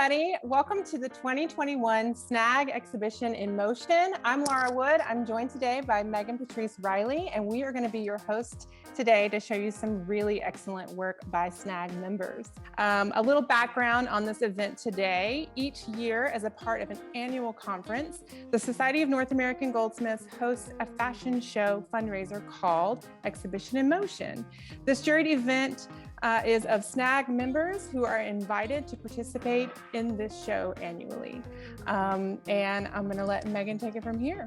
everybody. Welcome to the 2021 SNAG exhibition in motion. I'm Laura Wood. I'm joined today by Megan Patrice Riley, and we are going to be your host today to show you some really excellent work by SNAG members. A little background on this event today. Each year, as a part of an annual conference, the Society of North American Goldsmiths hosts a fashion show fundraiser called Exhibition in Motion. This juried event is of SNAG members who are invited to participate in this show annually. And I'm going to let Megan take it from here.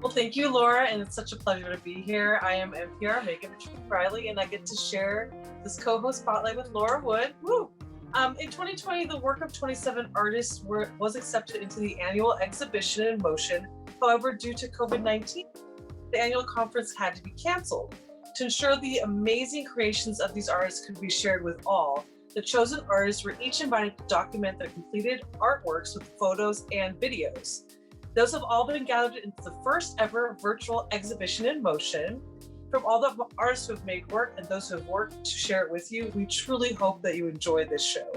Well, thank you, Laura, and it's such a pleasure to be here. I am NPR Megan Patrice Riley, and I get to share this co-host spotlight with Laura Wood. Woo! In 2020, the work of 27 artists was accepted into the annual Exhibition in Motion. However, due to COVID-19, the annual conference had to be canceled. To ensure the amazing creations of these artists could be shared with all, the chosen artists were each invited to document their completed artworks with photos and videos. Those have all been gathered into the first ever virtual Exhibition in Motion. From all the artists who have made work and those who have worked to share it with you, we truly hope that you enjoy this show.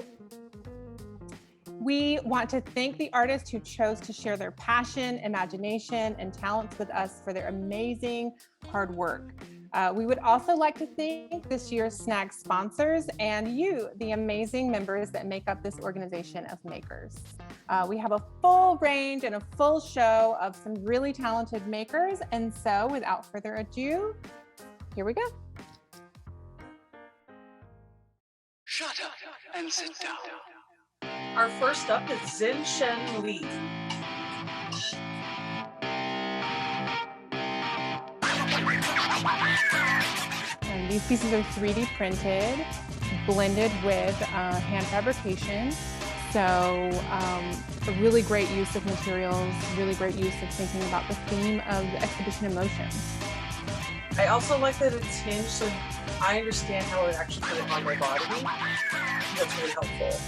We want to thank the artists who chose to share their passion, imagination, and talents with us for their amazing hard work. We would also like to thank this year's SNAG sponsors and you, the amazing members that make up this organization of makers. We have a full range and a full show of some really talented makers. And so without further ado, here we go. Shut up and sit down. Our first up is Xin Shen Li. And these pieces are 3D printed, blended with hand fabrication. So a really great use of materials, really great use of thinking about the theme of the Exhibition in Motion. I also like that it's hinged, so I understand how it actually put it on my body. That's really helpful.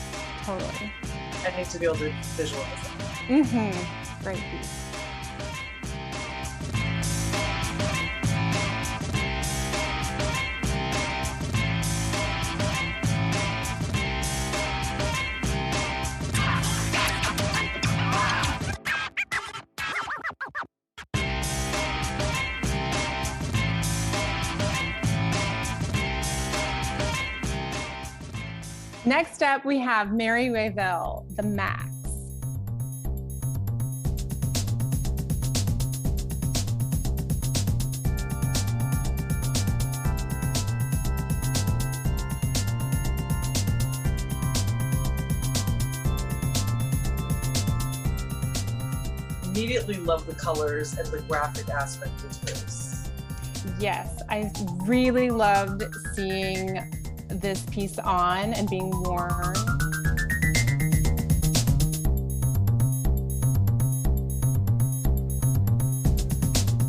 Totally. I need to be able to visualize that. Great piece. Next up, we have Mary Ravel, the Max. Immediately love the colors and the graphic aspect of this. Yes, I really loved seeing this piece on and being worn.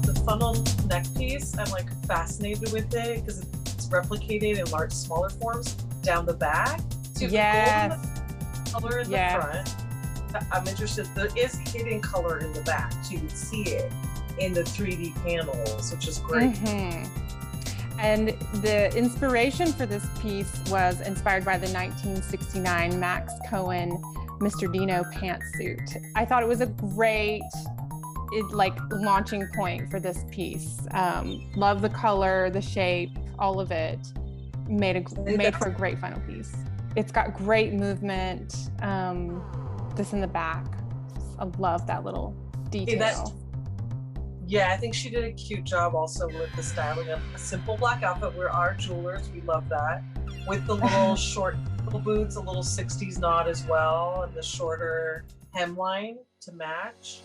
The funnel neck piece, I'm like fascinated with it because it's replicated in large, smaller forms down the back. So you have the golden color in the front. I'm interested, there is hidden color in the back, so you can see it in the 3D panels, which is great. And the inspiration for this piece was inspired by the 1969 Max Cohen Mr. Dino pantsuit. I thought it was a great launching point for this piece. Love the color, the shape, all of it made for a great final piece. It's got great movement. This in the back, I love that little detail. Yeah, I think she did a cute job also with the styling of a simple black outfit. We're our jewelers, we love that. With the little short little boots, a little 60s nod as well, and the shorter hemline to match.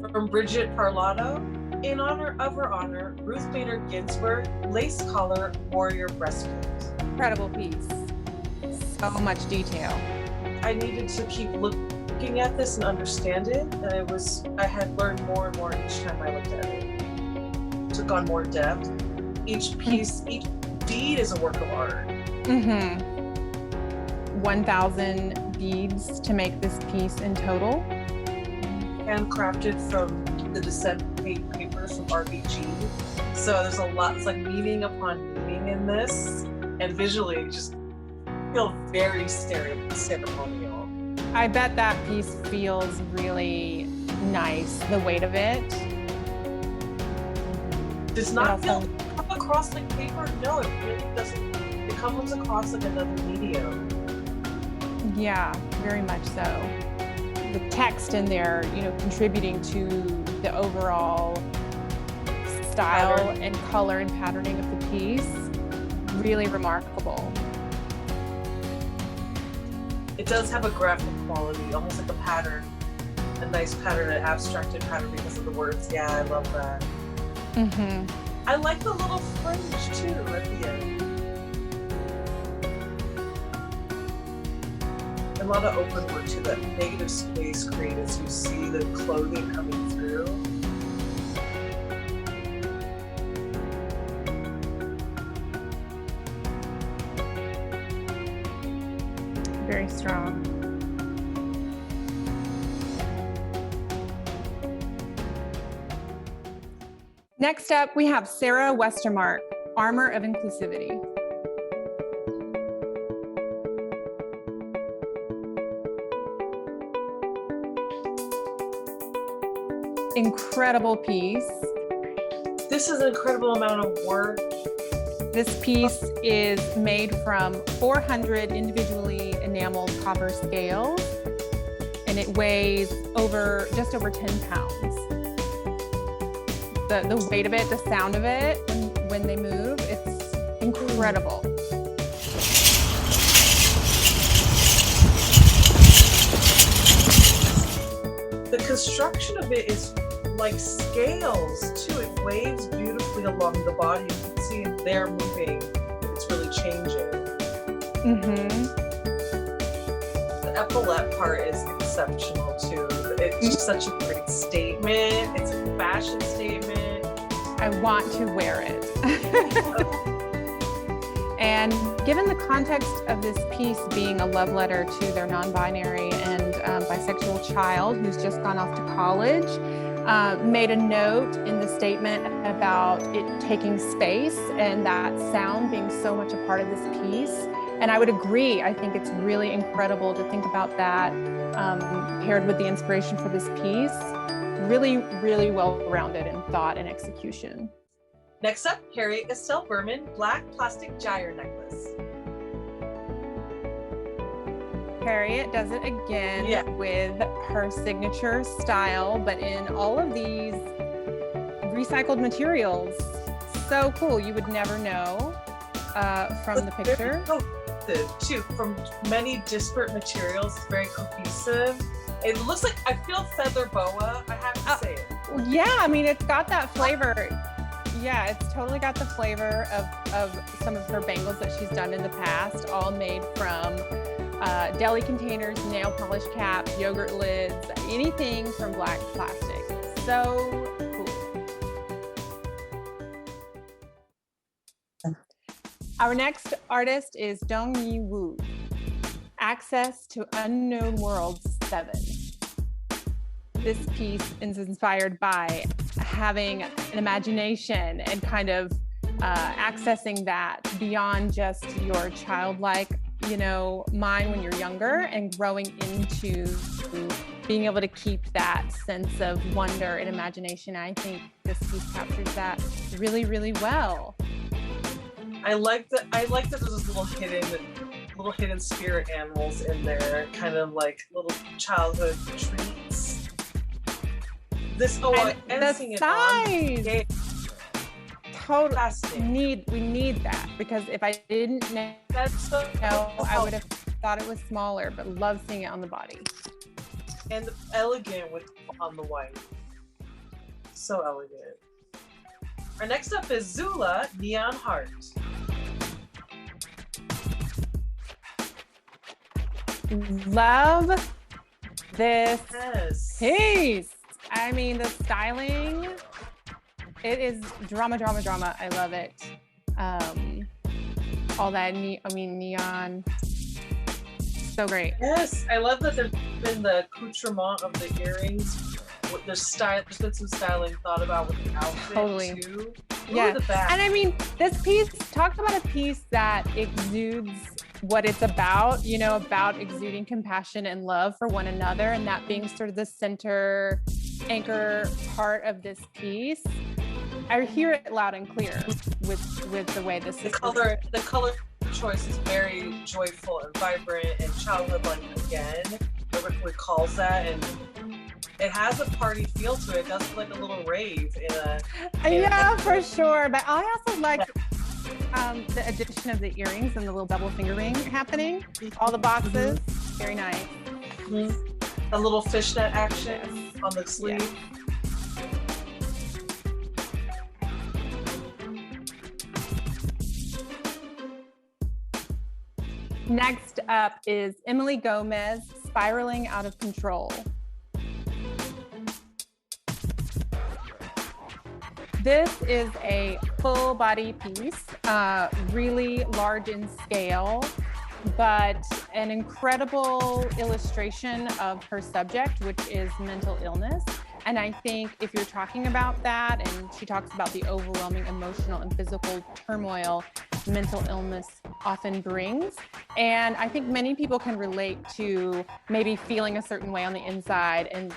From Bridget Parlato, in honor of her honor, Ruth Bader Ginsburg, lace collar warrior breastplate. Incredible piece. So much detail. I needed to keep looking at this and understand it, and I had learned more and more each time I looked at it. Took on more depth. Each piece, each bead is a work of art. 1,000 beads to make this piece in total. Handcrafted from the Descent papers from RBG. So there's a lot, it's like meaning upon meaning in this, and visually just feel very ceremonial. I bet that piece feels really nice, the weight of it. Does not feel come across like paper. No, it really doesn't. It comes across like another medium. Yeah, very much so. The text in there, contributing to the overall style and color and patterning of the piece, really remarkable. It does have a graphic quality, almost like a pattern, a nice pattern, an abstracted pattern because of the words. Yeah, I love that. Mm-hmm. I like the little fringe too at the end. A lot of open work to that negative space created as you see the clothing coming through. Very strong. Next up, we have Sarah Westermark, Armor of Inclusivity. Incredible piece. This is an incredible amount of work. This piece is made from 400 individually enameled copper scales, and it weighs just over 10 pounds. The weight of it, the sound of it, when they move, it's incredible. The construction of it is like scales too. It waves beautifully along the body. You can see they're moving. It's really changing. Mm-hmm. The epaulette part is exceptional too. It's just such a great statement. It's a fashion statement. I want to wear it. And given the context of this piece being a love letter to their non-binary and bisexual child who's just gone off to college, made a note in the statement about it taking space and that sound being so much a part of this piece. And I would agree. I think it's really incredible to think about that paired with the inspiration for this piece. Really, really well-rounded in thought and execution. Next up, Harriet Estelle Berman, Black Plastic Gyre Necklace. Harriet does it again with her signature style, but in all of these recycled materials. So cool. You would never know from the picture. Too, from many disparate materials, it's very cohesive. It looks like, I feel feather boa, I have to say it. Yeah, I mean, it's got that flavor. Yeah, it's totally got the flavor of some of her bangles that she's done in the past, all made from deli containers, nail polish caps, yogurt lids, anything from black plastic. So cool. Our next artist is Dong-Yi Wu, Access to Unknown Worlds 7. This piece is inspired by having an imagination and kind of accessing that beyond just your childlike, mind when you're younger, and growing into being able to keep that sense of wonder and imagination. I think this piece captures that really, really well. I like that there's little hidden spirit animals in there, kind of like little childhood treats. And seeing it on. Totally. We need that, because if I didn't know, I would have thought it was smaller, but love seeing it on the body. And elegant on the white. So elegant. Our next up is Zula Neon Heart. Love this piece. I mean, the styling, it is drama. I love it. All that neon, so great. Yes, I love that there's been the accoutrement of the earrings. There's been some styling thought about with the outfit too. Yeah, and I mean, this piece, talk about a piece that exudes what it's about, about exuding compassion and love for one another, and that being sort of the center anchor part of this piece. I hear it loud and clear with the way this the color choice is very joyful and vibrant and childhood like again. It recalls that, and it has a party feel to it. It does feel like a little rave for sure. But I also like the addition of the earrings and the little double finger ring happening. All the boxes, very nice. A little fishnet action on the sleeve. Yes. Next up is Emily Gomez, Spiraling Out of Control. This is a full body piece, really large in scale, but an incredible illustration of her subject, which is mental illness. And I think if you're talking about that, and she talks about the overwhelming emotional and physical turmoil mental illness often brings. And I think many people can relate to maybe feeling a certain way on the inside and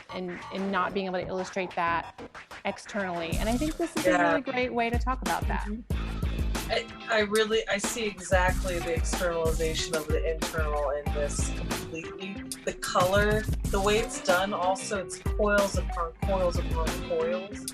not being able to illustrate that externally. And I think this is a really great way to talk about that. I see exactly the externalization of the internal in this completely. The color, the way it's done also, it's coils upon coils upon coils.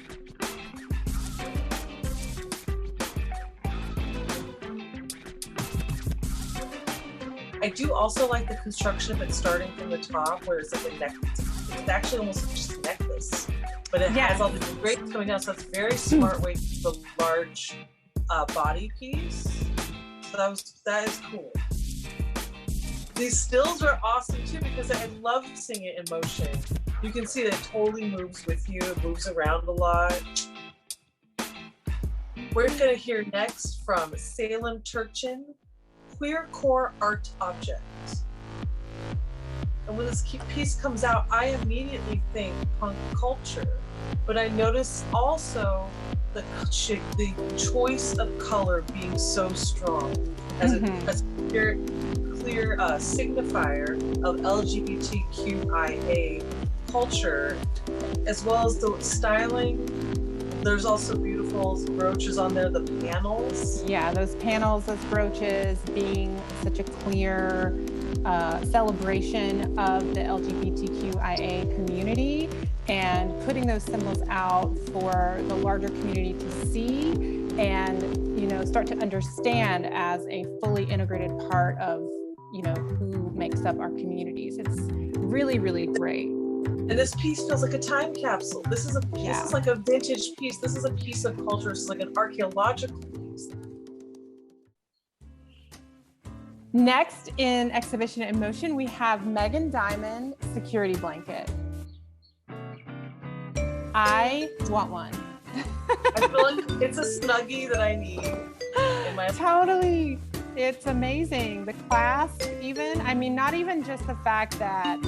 I do also like the construction of it starting from the top, where it's like a necklace. It's actually almost just a necklace, but it has all these braids coming down, so it's a very smart way to keep a large body piece. So that is cool. These stills are awesome too, because I love seeing it in motion. You can see that it totally moves with you, it moves around a lot. We're gonna hear next from Salem Turchin, Queer Core Art Objects. And when this piece comes out, I immediately think punk culture, but I notice also the choice of color being so strong as a clear signifier of LGBTQIA culture, as well as the styling. There's also beautiful brooches on there, the panels. Yeah, those panels, those brooches being such a clear celebration of the LGBTQIA community, and putting those symbols out for the larger community to see and, start to understand as a fully integrated part of, who makes up our communities. It's really, really great. And this piece feels like a time capsule. This is like a vintage piece. This is a piece of culture. It's like an archaeological piece. Next in Exhibition in Motion, we have Megan Diamond Security Blanket. I want one. I feel like it's a Snuggie that I need. Totally. It's amazing. The clasp even. I mean, not even just the fact that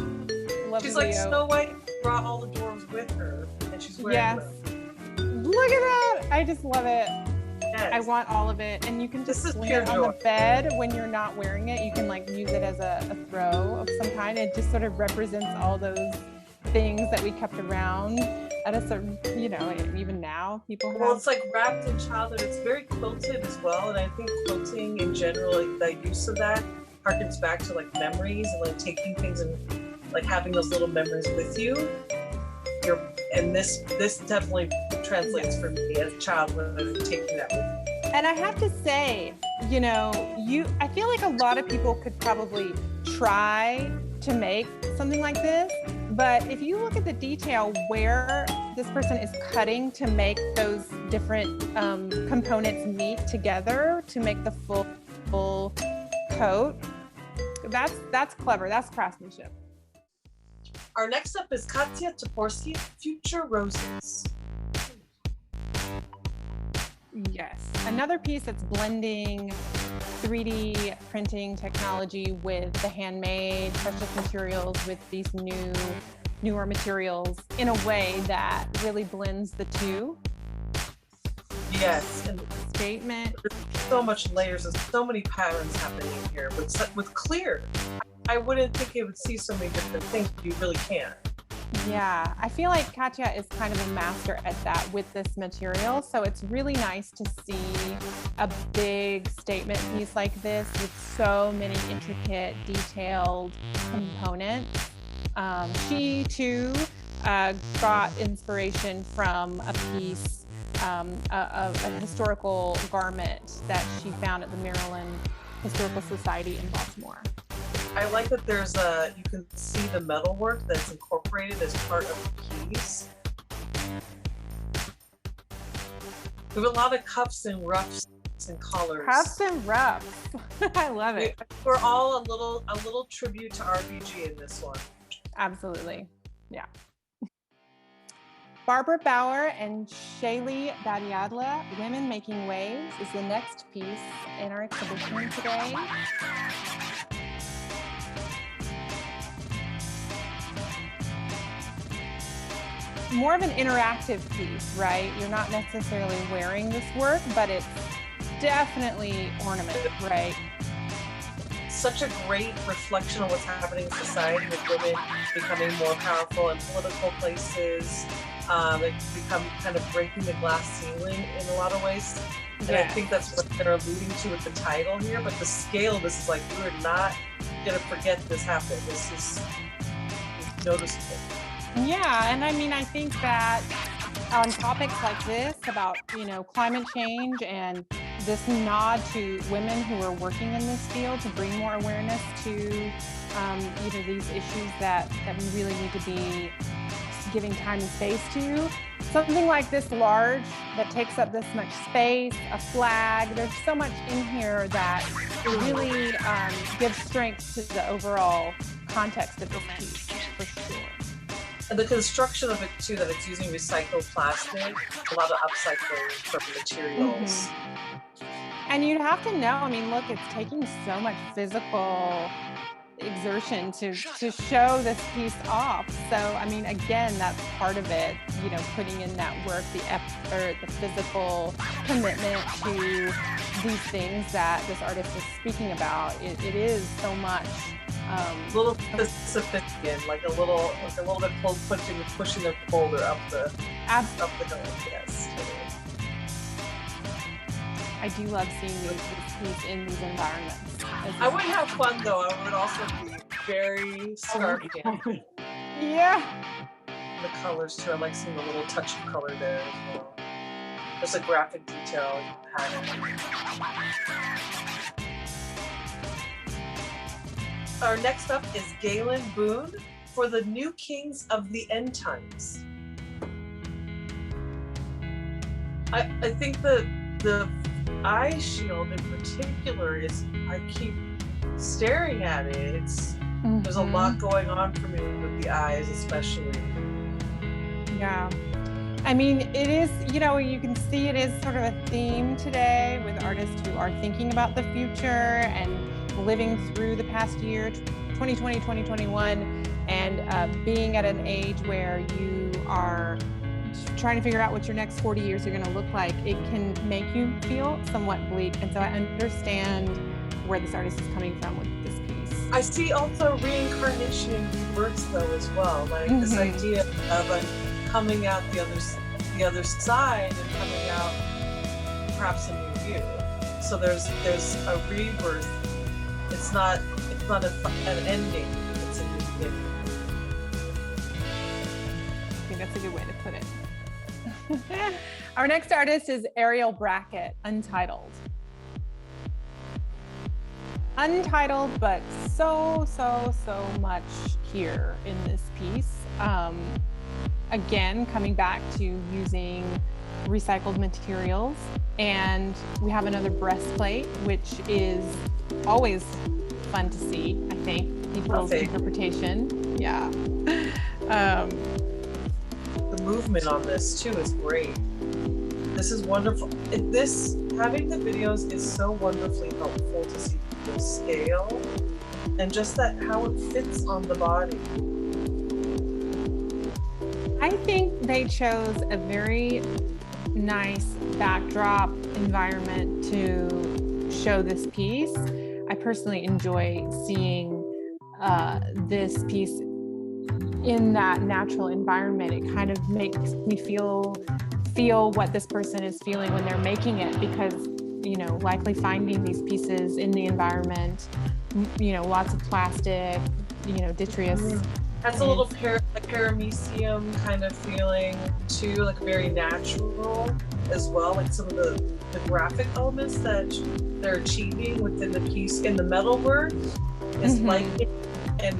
she's like Snow White brought all the dwarves with her, and she's wearing them. Look at that! I just love it. Yes. I want all of it, and you can just sling it on the bed when you're not wearing it. You can use it as a throw of some kind. It just sort of represents all those things that we kept around at a certain, even now people have. Well, it's like wrapped in childhood. It's very quilted as well, and I think quilting in general, the use of that harkens back to memories and taking things and having those little memories with you. And this definitely translates for me as a child when I'm taking that with me. And I have to say, I feel like a lot of people could probably try to make something like this, but if you look at the detail where this person is cutting to make those different components meet together to make the full coat, that's clever. That's craftsmanship. Our next up is Katya Toporski, Future Roses. Yes, another piece that's blending 3D printing technology with the handmade precious materials with these newer materials in a way that really blends the two. Yes, and statement. There's so much layers and so many patterns happening here. With clear, I wouldn't think you would see so many different things, but you really can. Yeah, I feel like Katya is kind of a master at that with this material. So it's really nice to see a big statement piece like this with so many intricate, detailed components. She too got inspiration from a piece, a historical garment that she found at the Maryland Historical Society in Baltimore. I like that you can see the metalwork that's incorporated as part of the piece. We have a lot of cuffs and ruffs and collars. Cuffs and ruffs. I love it. We're all a little tribute to RBG in this one. Absolutely. Yeah. Barbara Bauer and Shaylee Badiadla, Women Making Waves, is the next piece in our exhibition today. More of an interactive piece, right? You're not necessarily wearing this work, but it's definitely ornament, right? Such a great reflection of what's happening in society with women becoming more powerful in political places. It's become kind of breaking the glass ceiling in a lot of ways. And Yes. I think that's what they're alluding to with the title here. But the scale of this is like, we're not going to forget this happened. This is noticeable. Yeah, and I mean, I think that on topics like this about, climate change and this nod to women who are working in this field to bring more awareness to, these issues that we really need to be giving time and space to. Something like this large that takes up this much space, a flag, there's so much in here that really gives strength to the overall context of this piece, for sure. And the construction of it too, that it's using recycled plastic, a lot of upcycling from materials. And you'd have to know, look, it's taking so much physical exertion to show this piece off. So, again, that's part of it, putting in that work, the effort, the physical commitment to these things that this artist is speaking about. It is so much. A little sophisticated, like a little bit pushing the boulder up the hill. Yes. I do love seeing this piece in these environments. I would have fun though. I would also be very scarf dancing. Yeah. The colors too. I like seeing the little touch of color there as well. There's a graphic detail pattern. Our next up is Galen Boone for the New Kings of the End Times. I think the eye shield in particular is, I keep staring at it. There's a lot going on for me with the eyes, especially. Yeah. It is, you can see it is sort of a theme today with artists who are thinking about the future and living through the past year, 2020, 2021, and being at an age where you are trying to figure out what your next 40 years are going to look like. It can make you feel somewhat bleak. And so I understand where this artist is coming from with this piece. I see also reincarnation and rebirth though as well, like this idea of coming out the other side and coming out perhaps a new you. So there's a rebirth. It's not an ending. It's a new beginning. I think that's a good way to put it. Our next artist is Ariel Brackett, Untitled. Untitled, but so much here in this piece. Again, coming back to using recycled materials. And we have another breastplate, which is always fun to see, I think, people's interpretation. Yeah. The movement on this too is great. This is wonderful. Having the videos is so wonderfully helpful to see the scale and just how it fits on the body. I think they chose a very nice backdrop environment to show this piece. I personally enjoy seeing this piece in that natural environment. It kind of makes me feel what this person is feeling when they're making it, because, you know, likely finding these pieces in the environment, you know, lots of plastic, you know, detritus. That's a little paramecium kind of feeling too, like very natural as well. Like some of the graphic elements that they're achieving within the piece in the metalwork is light and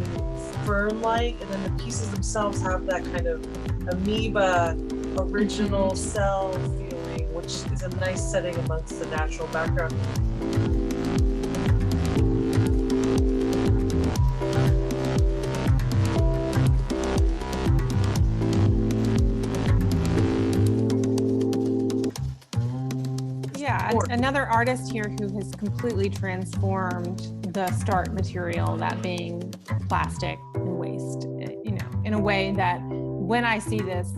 fern-like, and then the pieces themselves have that kind of amoeba original cell feeling, which is a nice setting amongst the natural background. Yeah, another artist here who has completely transformed the start material, that being plastic and waste, you know, in a way that when I see this,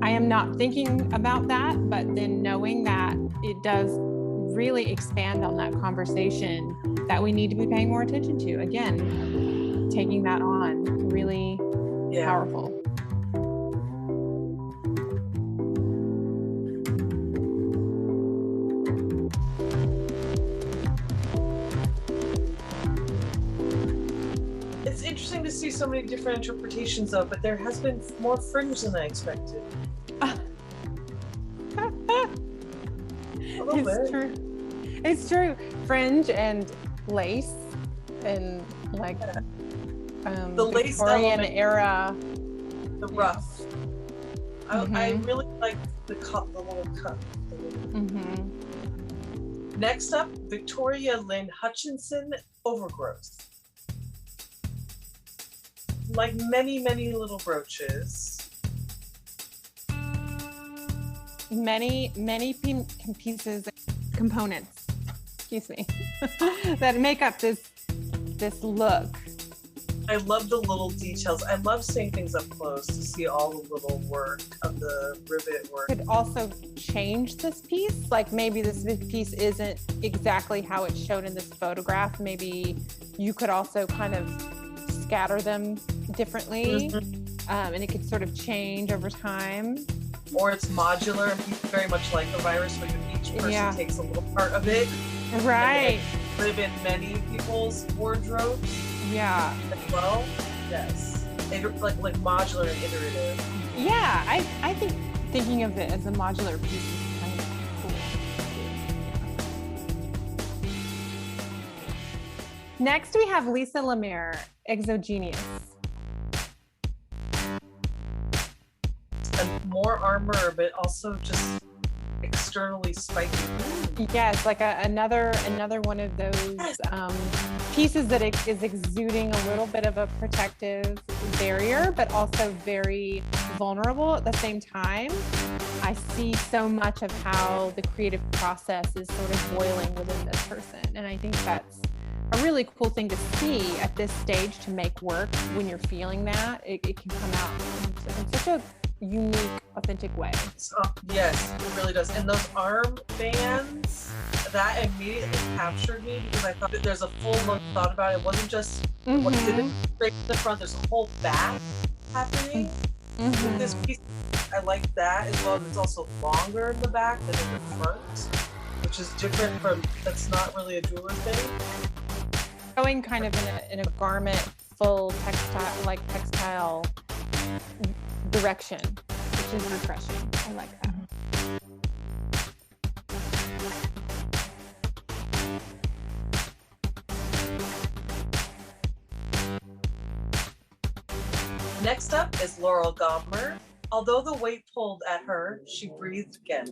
I am not thinking about that, but then knowing that it does really expand on that conversation that we need to be paying more attention to. Again, taking that on, really powerful. It's interesting to see so many different interpretations of, but there has been more fringe than I expected. It's true. It's true. Fringe and lace and like the lace Victorian era. The ruff. I really like the little cup. Next up, Victoria Lynn Hutchinson Overgrowth. Like many, many little brooches. Many pieces, components, excuse me, that make up this look. I love the little details. I love seeing things up close to see all the little work of the rivet work. Could also change this piece. Like maybe this piece isn't exactly how it's shown in this photograph. Maybe you could also kind of scatter them differently, and it could sort of change over time. Or it's modular and very much like the virus, where each person takes a little part of it. Right. And live in many people's wardrobes. Yeah. As well. Yes. Like modular and iterative. Yeah, I think thinking of it as a modular piece is kind of cool. Next, we have Lisa Lemire, Exogenous. And more armor, but also just externally spiky. Yes, like another one of those pieces that is exuding a little bit of a protective barrier, but also very vulnerable at the same time. I see so much of how the creative process is sort of boiling within this person, and I think that's a really cool thing to see at this stage, to make work when you're feeling that. It can come out in such a unique, authentic way. Yes, it really does. And those arm bands, that immediately captured me, because I thought that there's a full look thought about it. It wasn't just what's in straight in the front, there's a whole back happening. With this piece, I like that, as well as it's also longer in the back than in the front, which is different from, that's not really a jeweler thing. Going kind of in a garment full textile direction, which is refreshing. I like that. Next up is Laurel Gobmer. Although the weight pulled at her, she breathed again.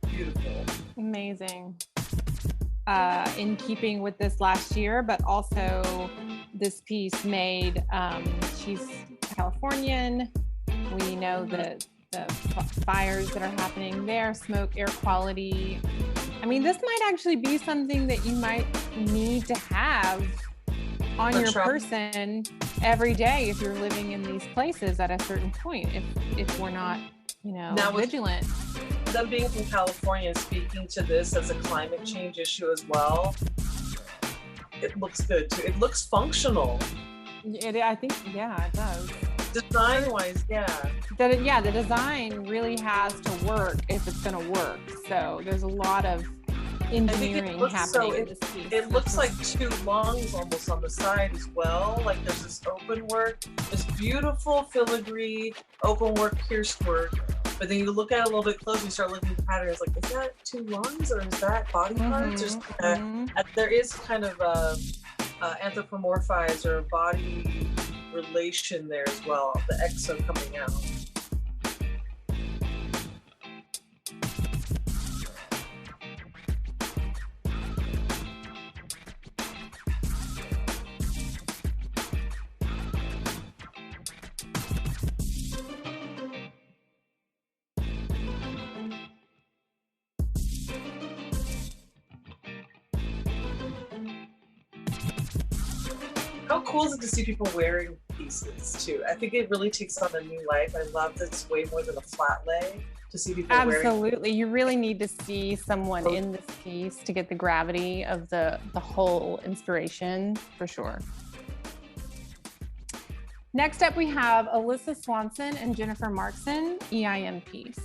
Beautiful. Amazing. In keeping with this last year, but also this piece made, she's Californian. We know that the fires that are happening there, smoke, air quality. I mean, this might actually be something that you might need to have on your person every day if you're living in these places at a certain point, if we're not, Now with vigilant. them being from California and speaking to this as a climate change issue as well, it looks good too. It looks functional. I think, yeah, it does. Design-wise, yeah. The design really has to work if it's going to work. So there's a lot of engineering happening in this piece. It looks like two lungs almost on the side as well. Like there's this open work, this beautiful filigree open work, pierced work. But then you look at it a little bit closer, you start looking at the patterns. Like, is that two lungs or is that body parts? There is kind of a anthropomorphized or body relation there as well. The exo coming out. How cool is it to see people wearing pieces too? I think it really takes on a new life. I love that it's way more than a flat lay to see people wearing. Absolutely. You really need to see someone in this piece to get the gravity of the whole inspiration, for sure. Next up, we have Alyssa Swanson and Jennifer Markson, EIM piece.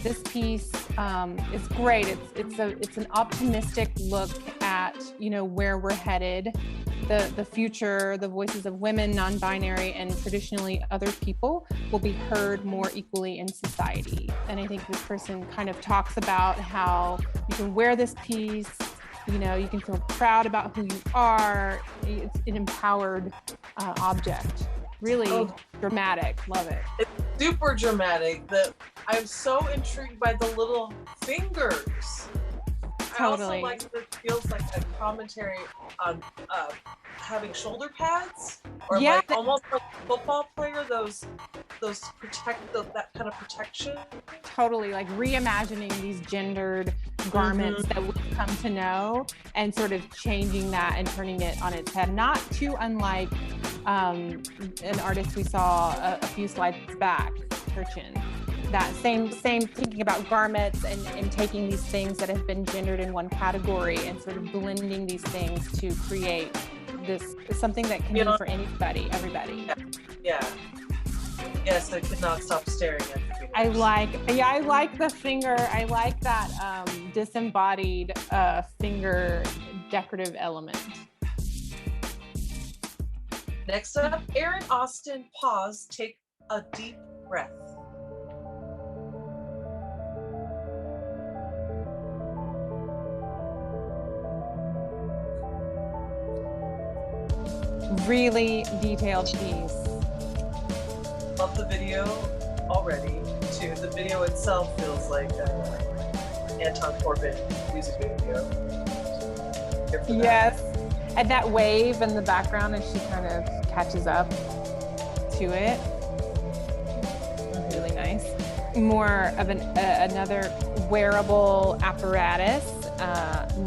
This piece is great. It's an optimistic look at where we're headed, the future. The voices of women, non-binary, and traditionally other people will be heard more equally in society. And I think this person kind of talks about how you can wear this piece. You can feel proud about who you are. It's an empowered object. Really dramatic. Love it. It's super dramatic. I'm so intrigued by the little fingers. Totally. I also like that it feels like a commentary on having shoulder pads, or like almost like a football player. Those that kind of protection. Totally, like reimagining these gendered garments that we've come to know, and sort of changing that and turning it on its head. Not too unlike an artist we saw a few slides back, Turchin. That same thinking about garments and taking these things that have been gendered in one category and sort of blending these things to create this something that can be for anybody, everybody. Yeah. Yes, I could not stop staring at the fingers. I like the finger. I like that disembodied finger decorative element. Next up, Erin Austin, pause, take a deep breath. Really detailed piece. Love the video already, too. The video itself feels like Anton Corbin music video. Yes, and that wave in the background as she kind of catches up to it. Really nice. More of another wearable apparatus,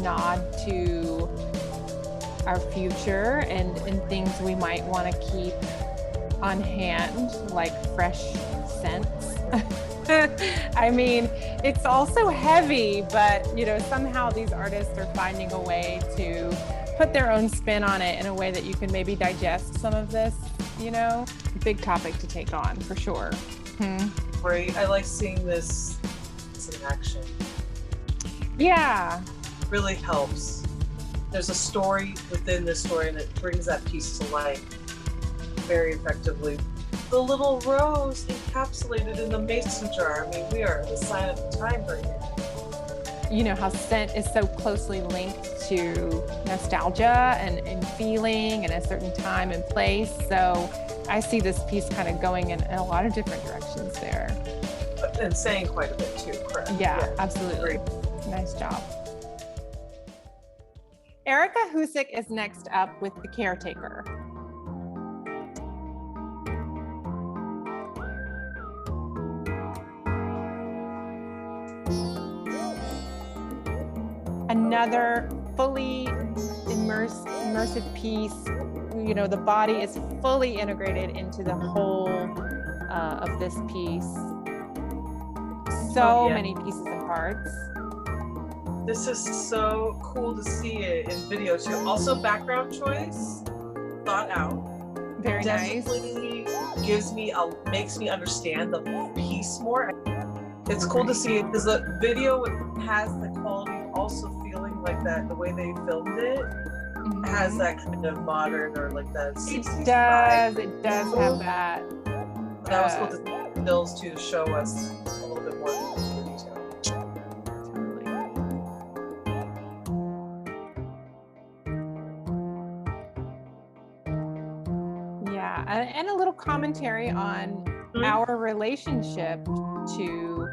nod to our future and things we might want to keep on hand, like fresh scents. I mean, it's also heavy, but somehow these artists are finding a way to put their own spin on it in a way that you can maybe digest some of this, big topic to take on for sure. Great. I like seeing this in action. Yeah. Really helps. There's a story within this story, and it brings that piece to life very effectively. The little rose encapsulated in the mason jar. I mean, we are the sign of the time right now. You know how scent is so closely linked to nostalgia and feeling and a certain time and place. So I see this piece kind of going in a lot of different directions there. And saying quite a bit too, correct? Yeah, absolutely. Great. Nice job. Erica Husick is next up with The Caretaker. Another fully immersive piece. You know, the body is fully integrated into the whole of this piece. So many pieces and parts. This is so cool to see it in video too. Also, background choice, thought out. Very nice. Definitely makes me understand the piece more. It's cool to see it because the video has the quality of also feeling like that. The way they filmed it has that kind of modern or like that 60s vibe. It does have that. That was cool to see stills to show us a little bit more detail. Yeah, and a little commentary on our relationship to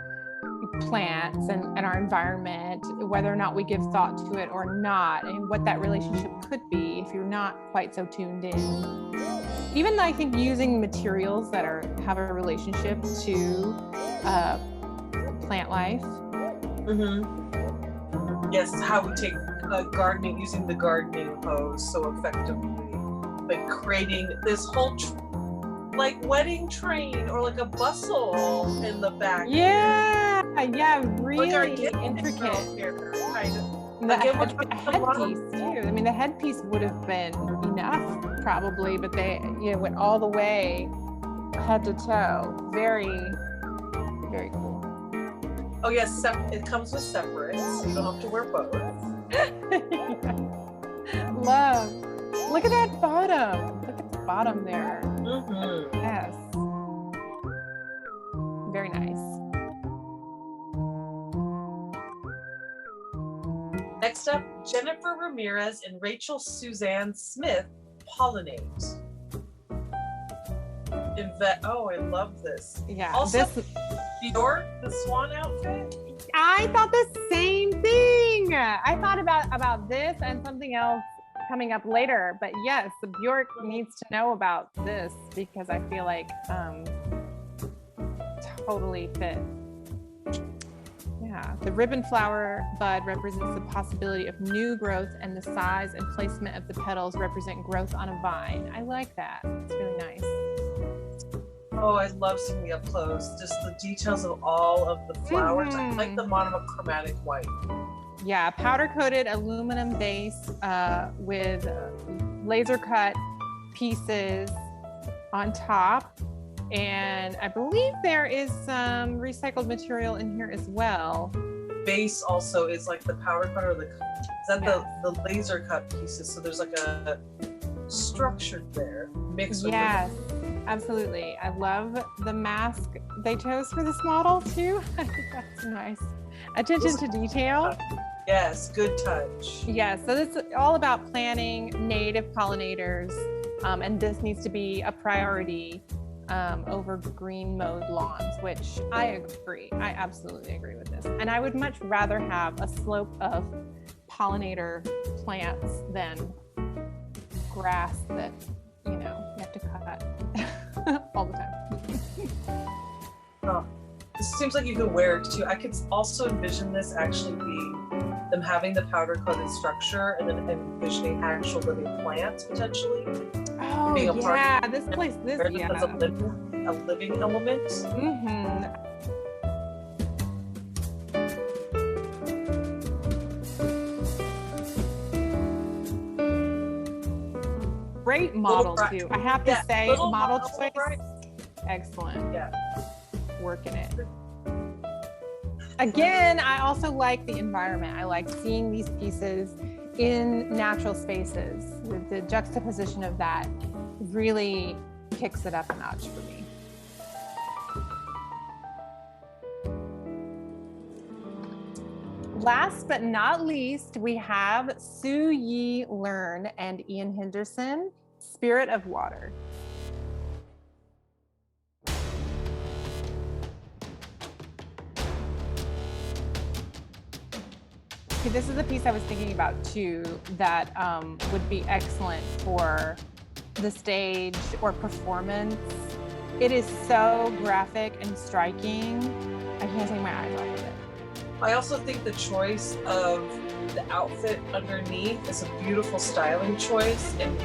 plants and our environment, whether or not we give thought to it or not, and what that relationship could be if you're not quite so tuned in. Even I think using materials that have a relationship to plant life. Yes, how we take gardening, using the gardening hose so effectively, like creating this whole like wedding train or like a bustle in the back. Yeah, really like intricate. Here, kind of. The headpiece too. I mean, the headpiece would have been enough probably, but they went all the way head to toe. Very, very cool. Oh yes, it comes with separates, so you don't have to wear both. Love. Look at that bottom. Look at the bottom there. Yes. Very nice. Next up, Jennifer Ramirez and Rachel Suzanne Smith pollinate. Oh, I love this. Yeah. Also, Bjork, the swan outfit. I thought the same thing. I thought about this and something else coming up later, but yes, the Bjork needs to know about this because I feel like totally fit. Yeah, the ribbon flower bud represents the possibility of new growth, and the size and placement of the petals represent growth on a vine. I like that. It's really nice. Oh, I love seeing the up close. Just the details of all of the flowers. I like the monochromatic white. Yeah, powder coated aluminum base with laser cut pieces on top. And I believe there is some recycled material in here as well. Base also is like the powder cut or the laser cut pieces. So there's like a structure there mixed with absolutely. I love the mask they chose for this model too. I think that's nice. Attention to detail. Yes, good touch. Yeah, so it's all about planting native pollinators, and this needs to be a priority over green mowed lawns, which I agree. I absolutely agree with this. And I would much rather have a slope of pollinator plants than grass that, you have to cut all the time. Oh, this seems like you could wear it too. I could also envision this actually being them having the powder coated structure and then envisioning actual living plants potentially. Oh, being a part of this place, as a living element. Great model too. I have to say, model choice, excellent. Yeah, working it. Again, I also like the environment. I like seeing these pieces in natural spaces. The juxtaposition of that really kicks it up a notch for me. Last but not least, we have Sue Yi Learn and Ian Henderson, Spirit of Water. Okay, this is a piece I was thinking about too that would be excellent for the stage or performance. It is so graphic and striking. I can't take my eyes off of it. I also think the choice of the outfit underneath is a beautiful styling choice and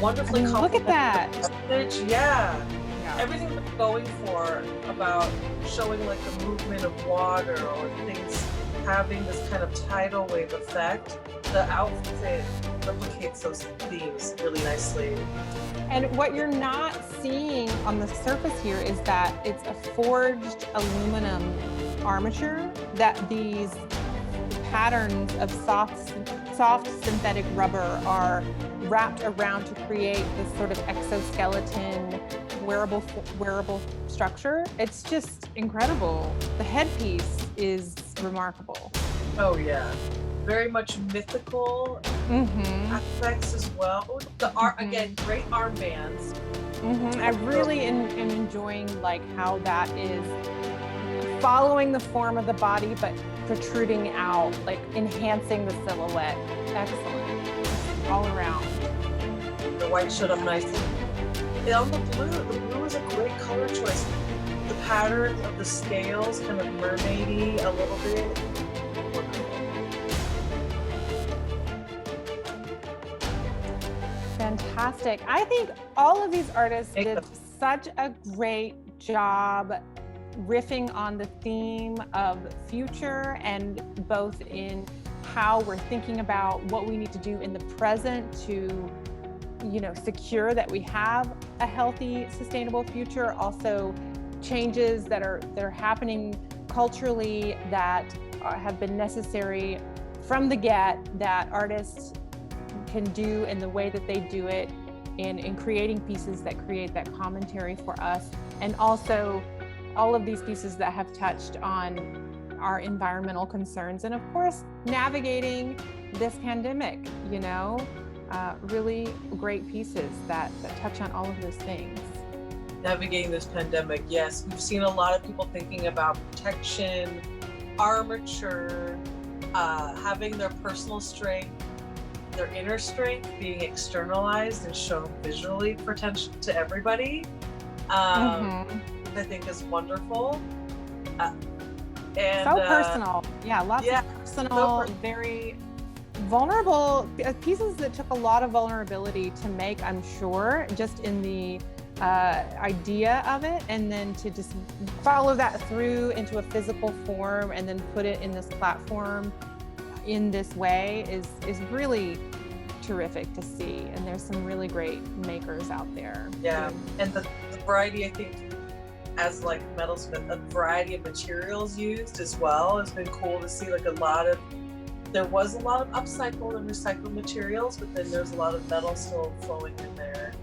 wonderfully look at that. message. Yeah. Everything they're going for about showing like the movement of water or things having this kind of tidal wave effect, the outfit replicates those themes really nicely. And what you're not seeing on the surface here is that it's a forged aluminum armature that these patterns of soft synthetic rubber are wrapped around to create this sort of exoskeleton wearable structure. It's just incredible. The headpiece is remarkable. Oh yeah, very much mythical aspects as well. Oh, the art again, great armbands. I really am enjoying like how that is following the form of the body but protruding out, like enhancing the silhouette. Excellent all around. The white showed up nicely. And on the blue is a great color choice. The pattern of the scales, kind of mermaidy a little bit. Fantastic. I think all of these artists did such a great job riffing on the theme of future, and both in how we're thinking about what we need to do in the present to, you know, secure that we have a healthy, sustainable future. Also, changes that are happening culturally that have been necessary from the get, that artists can do in the way that they do it, in creating pieces that create that commentary for us, and also all of these pieces that have touched on our environmental concerns, and of course navigating this pandemic, you know, really great pieces that touch on all of those things. Navigating this pandemic, yes, we've seen a lot of people thinking about protection, armature, having their personal strength, their inner strength being externalized and shown visually to everybody. I think is wonderful. And so personal. Yeah, lots of personal, very vulnerable pieces that took a lot of vulnerability to make, I'm sure, just in the idea of it, and then to just follow that through into a physical form and then put it in this platform in this way is really terrific to see. And there's some really great makers out there. Yeah, and the variety, I think, as like metalsmith, a variety of materials used as well has been cool to see. Like there was a lot of upcycled and recycled materials, but then there's a lot of metal still flowing in there.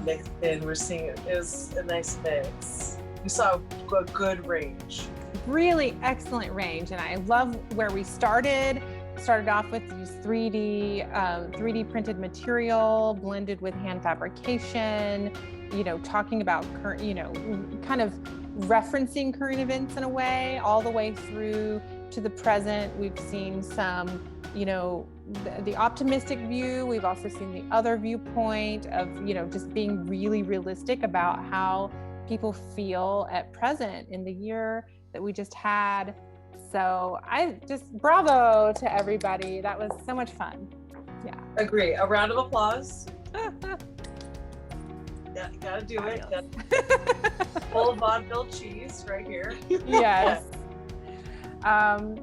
Mixed in, we're seeing it was a nice mix. We saw a good range. Really excellent range, and I love where we started off with these 3D printed material blended with hand fabrication, you know, talking about current, you know, kind of referencing current events in a way, all the way through to the present. We've seen some, you know, the optimistic view. We've also seen the other viewpoint of, you know, just being really realistic about how people feel at present in the year that we just had. So I just bravo to everybody. That was so much fun. Yeah. Agree. A round of applause. Yeah, you gotta do it. Full vaudeville cheese right here. Yes.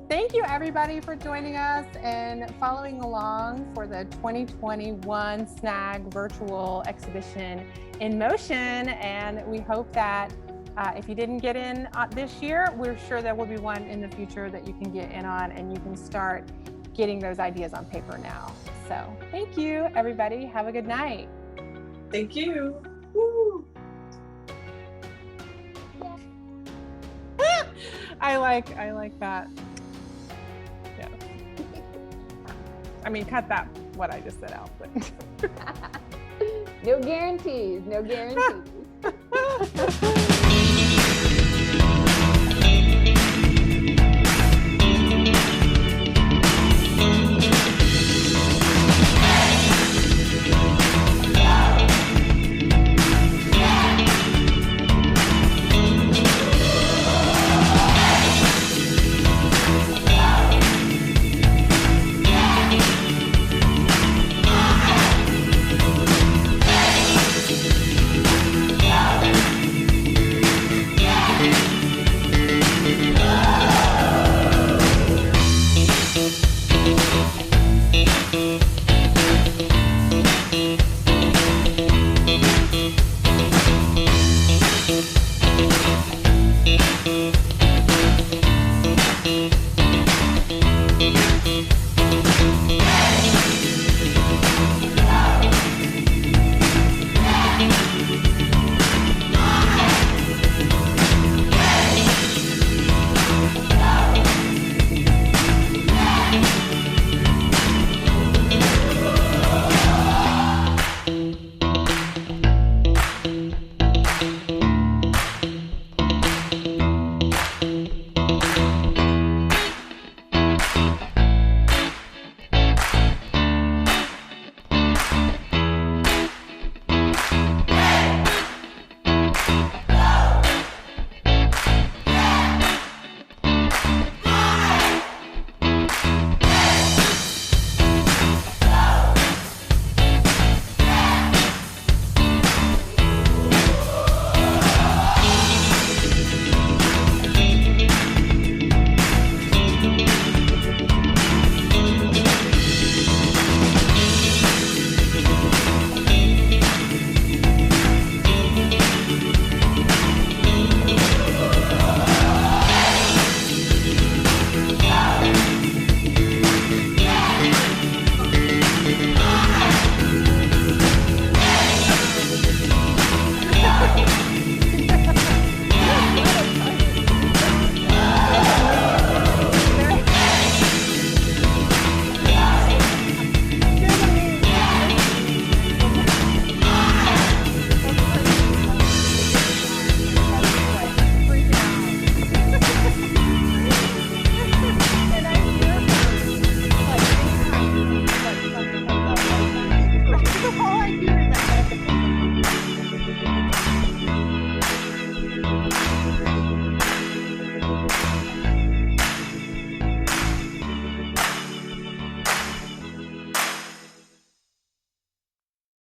Thank you everybody for joining us and following along for the 2021 SNAG virtual exhibition in motion. And we hope that if you didn't get in this year, we're sure there will be one in the future that you can get in on, and you can start getting those ideas on paper now. So thank you everybody. Have a good night. Thank you. Woo. I like that. Yeah. I mean, cut that, what I just said out, but. No guarantees, no guarantees.